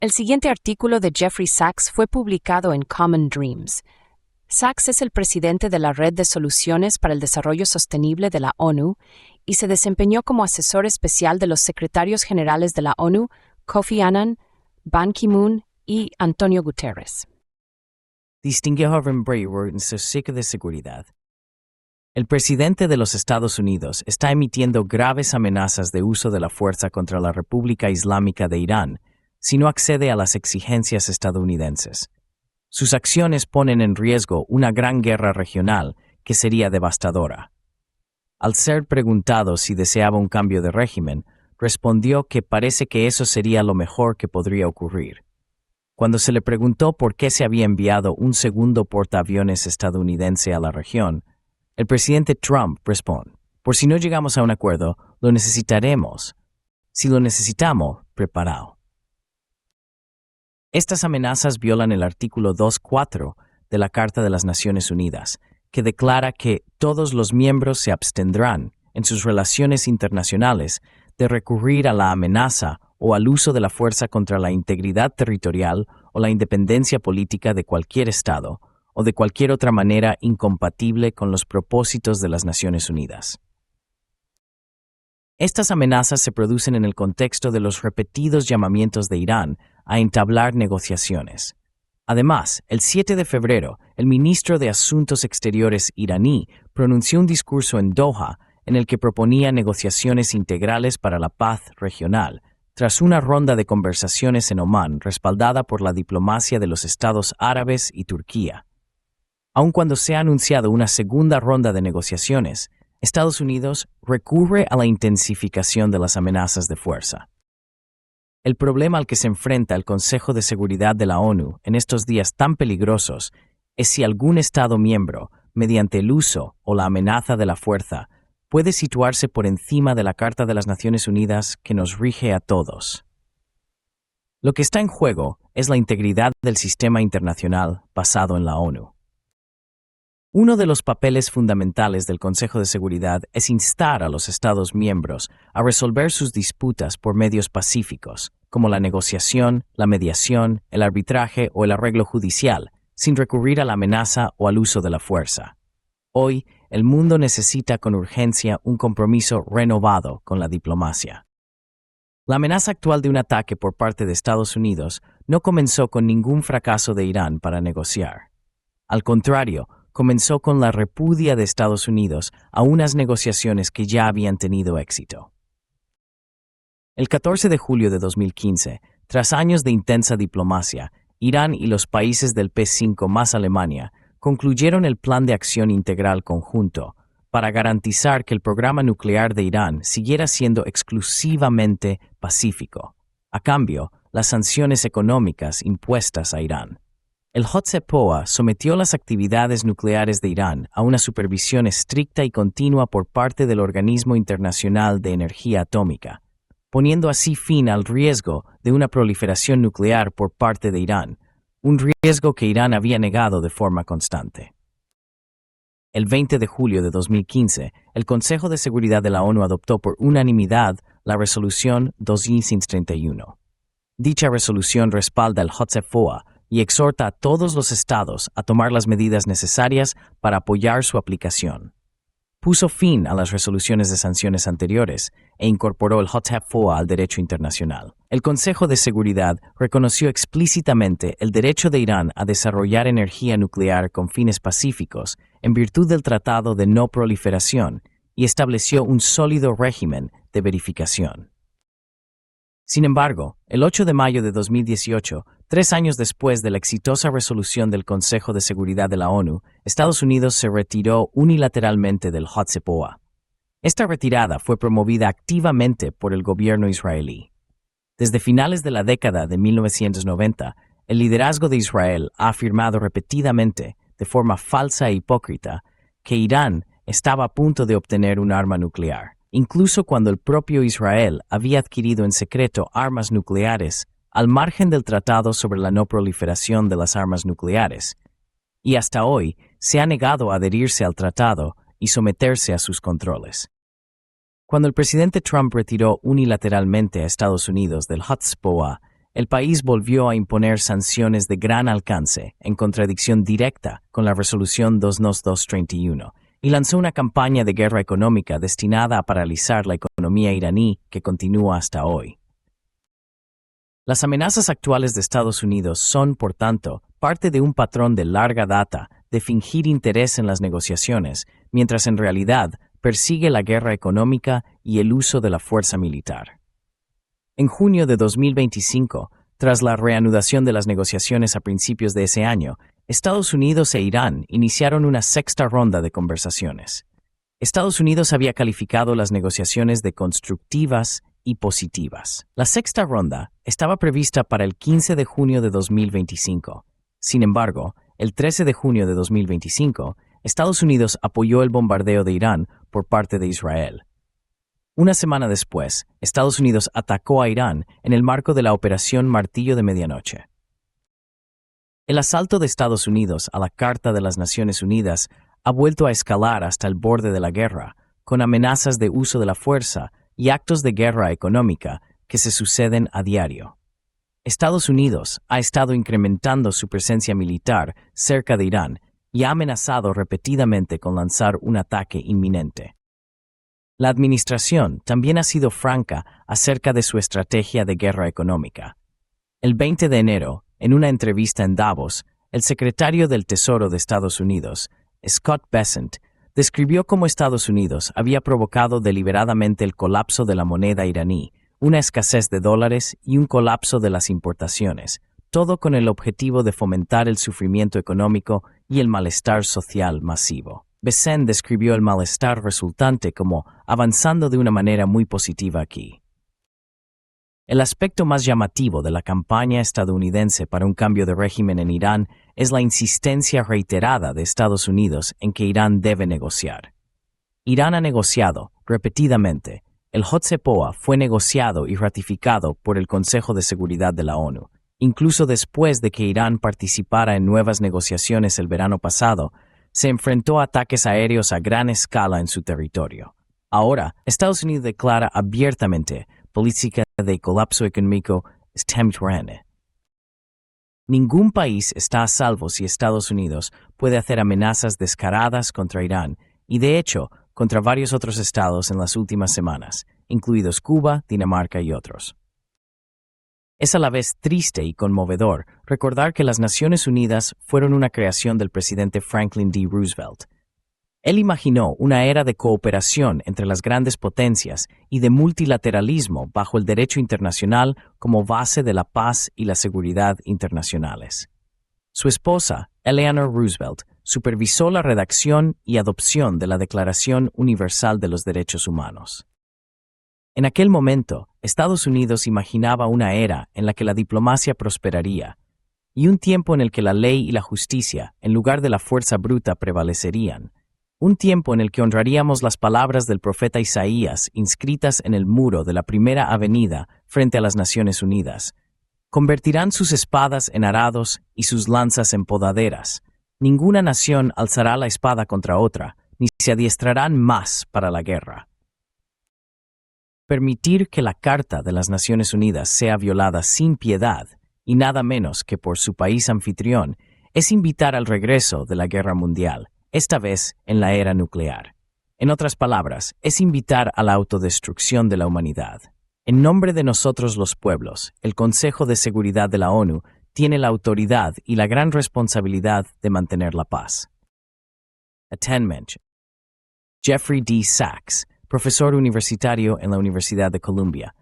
El siguiente artículo de Jeffrey Sachs fue publicado en Common Dreams. Sachs es el presidente de la Red de Soluciones para el Desarrollo Sostenible de la ONU y se desempeñó como asesor especial de los secretarios generales de la ONU, Kofi Annan, Ban Ki-moon y Antonio Guterres. Distinguido en su ciclo de seguridad. El presidente de los Estados Unidos está emitiendo graves amenazas de uso de la fuerza contra la República Islámica de Irán si no accede a las exigencias estadounidenses. Sus acciones ponen en riesgo una gran guerra regional que sería devastadora. Al ser preguntado si deseaba un cambio de régimen, respondió que parece que eso sería lo mejor que podría ocurrir. Cuando se le preguntó por qué se había enviado un segundo portaaviones estadounidense a la región, el presidente Trump responde: por si no llegamos a un acuerdo, lo necesitaremos. Si lo necesitamos, preparado. Estas amenazas violan el artículo 2.4 de la Carta de las Naciones Unidas, que declara que todos los miembros se abstendrán, en sus relaciones internacionales, de recurrir a la amenaza o al uso de la fuerza contra la integridad territorial o la independencia política de cualquier Estado, o de cualquier otra manera incompatible con los propósitos de las Naciones Unidas. Estas amenazas se producen en el contexto de los repetidos llamamientos de Irán a entablar negociaciones. Además, el 7 de febrero, el ministro de Asuntos Exteriores iraní pronunció un discurso en Doha en el que proponía negociaciones integrales para la paz regional, tras una ronda de conversaciones en Omán respaldada por la diplomacia de los Estados Árabes y Turquía. Aun cuando se ha anunciado una segunda ronda de negociaciones, Estados Unidos recurre a la intensificación de las amenazas de fuerza. El problema al que se enfrenta el Consejo de Seguridad de la ONU en estos días tan peligrosos es si algún Estado miembro, mediante el uso o la amenaza de la fuerza, puede situarse por encima de la Carta de las Naciones Unidas que nos rige a todos. Lo que está en juego es la integridad del sistema internacional basado en la ONU. Uno de los papeles fundamentales del Consejo de Seguridad es instar a los Estados miembros a resolver sus disputas por medios pacíficos, como la negociación, la mediación, el arbitraje o el arreglo judicial, sin recurrir a la amenaza o al uso de la fuerza. Hoy, el mundo necesita con urgencia un compromiso renovado con la diplomacia. La amenaza actual de un ataque por parte de Estados Unidos no comenzó con ningún fracaso de Irán para negociar. Al contrario, comenzó con la repudia de Estados Unidos a unas negociaciones que ya habían tenido éxito. El 14 de julio de 2015, tras años de intensa diplomacia, Irán y los países del P5 más Alemania concluyeron el Plan de Acción Integral Conjunto para garantizar que el programa nuclear de Irán siguiera siendo exclusivamente pacífico. A cambio, las sanciones económicas impuestas a Irán. El JCPOA sometió las actividades nucleares de Irán a una supervisión estricta y continua por parte del Organismo Internacional de Energía Atómica, poniendo así fin al riesgo de una proliferación nuclear por parte de Irán, un riesgo que Irán había negado de forma constante. El 20 de julio de 2015, el Consejo de Seguridad de la ONU adoptó por unanimidad la Resolución 2131. Dicha resolución respalda el JCPOA y exhorta a todos los estados a tomar las medidas necesarias para apoyar su aplicación. Puso fin a las resoluciones de sanciones anteriores e incorporó el JCPOA al derecho internacional. El Consejo de Seguridad reconoció explícitamente el derecho de Irán a desarrollar energía nuclear con fines pacíficos en virtud del Tratado de No Proliferación y estableció un sólido régimen de verificación. Sin embargo, el 8 de mayo de 2018, 3 años después de la exitosa resolución del Consejo de Seguridad de la ONU, Estados Unidos se retiró unilateralmente del JCPOA. Esta retirada fue promovida activamente por el gobierno israelí. Desde finales de la década de 1990, el liderazgo de Israel ha afirmado repetidamente, de forma falsa e hipócrita, que Irán estaba a punto de obtener un arma nuclear, incluso cuando el propio Israel había adquirido en secreto armas nucleares al margen del Tratado sobre la No Proliferación de las Armas Nucleares, y hasta hoy se ha negado a adherirse al tratado y someterse a sus controles. Cuando el presidente Trump retiró unilateralmente a Estados Unidos del JCPOA el país volvió a imponer sanciones de gran alcance, en contradicción directa con la Resolución 29231, y lanzó una campaña de guerra económica destinada a paralizar la economía iraní que continúa hasta hoy. Las amenazas actuales de Estados Unidos son, por tanto, parte de un patrón de larga data de fingir interés en las negociaciones, mientras en realidad persigue la guerra económica y el uso de la fuerza militar. En junio de 2025, tras la reanudación de las negociaciones a principios de ese año, Estados Unidos e Irán iniciaron una sexta ronda de conversaciones. Estados Unidos había calificado las negociaciones de constructivas y positivas. La sexta ronda estaba prevista para el 15 de junio de 2025. Sin embargo, el 13 de junio de 2025, Estados Unidos apoyó el bombardeo de Irán por parte de Israel. Una semana después, Estados Unidos atacó a Irán en el marco de la Operación Martillo de Medianoche. El asalto de Estados Unidos a la Carta de las Naciones Unidas ha vuelto a escalar hasta el borde de la guerra, con amenazas de uso de la fuerza y actos de guerra económica que se suceden a diario. Estados Unidos ha estado incrementando su presencia militar cerca de Irán y ha amenazado repetidamente con lanzar un ataque inminente. La administración también ha sido franca acerca de su estrategia de guerra económica. El 20 de enero, en una entrevista en Davos, el secretario del Tesoro de Estados Unidos, Scott Bessent, describió cómo Estados Unidos había provocado deliberadamente el colapso de la moneda iraní, una escasez de dólares y un colapso de las importaciones, todo con el objetivo de fomentar el sufrimiento económico y el malestar social masivo. Bessent describió el malestar resultante como avanzando de una manera muy positiva aquí. El aspecto más llamativo de la campaña estadounidense para un cambio de régimen en Irán es la insistencia reiterada de Estados Unidos en que Irán debe negociar. Irán ha negociado, repetidamente. El JCPOA fue negociado y ratificado por el Consejo de Seguridad de la ONU. Incluso después de que Irán participara en nuevas negociaciones el verano pasado, se enfrentó a ataques aéreos a gran escala en su territorio. Ahora, Estados Unidos declara abiertamente política de colapso económico extemporáneo. Ningún país está a salvo si Estados Unidos puede hacer amenazas descaradas contra Irán y, de hecho, contra varios otros estados en las últimas semanas, incluidos Cuba, Dinamarca y otros. Es a la vez triste y conmovedor recordar que las Naciones Unidas fueron una creación del presidente Franklin D. Roosevelt. Él imaginó una era de cooperación entre las grandes potencias y de multilateralismo bajo el derecho internacional como base de la paz y la seguridad internacionales. Su esposa, Eleanor Roosevelt, supervisó la redacción y adopción de la Declaración Universal de los Derechos Humanos. En aquel momento, Estados Unidos imaginaba una era en la que la diplomacia prosperaría y un tiempo en el que la ley y la justicia, en lugar de la fuerza bruta, prevalecerían. Un tiempo en el que honraríamos las palabras del profeta Isaías inscritas en el muro de la primera avenida frente a las Naciones Unidas. Convertirán sus espadas en arados y sus lanzas en podaderas. Ninguna nación alzará la espada contra otra, ni se adiestrarán más para la guerra. Permitir que la Carta de las Naciones Unidas sea violada sin piedad, y nada menos que por su país anfitrión, es invitar al regreso de la guerra mundial, esta vez en la era nuclear. En otras palabras, es invitar a la autodestrucción de la humanidad. En nombre de nosotros los pueblos, el Consejo de Seguridad de la ONU tiene la autoridad y la gran responsabilidad de mantener la paz. Attainment. Jeffrey D. Sachs, profesor universitario en la Universidad de Columbia,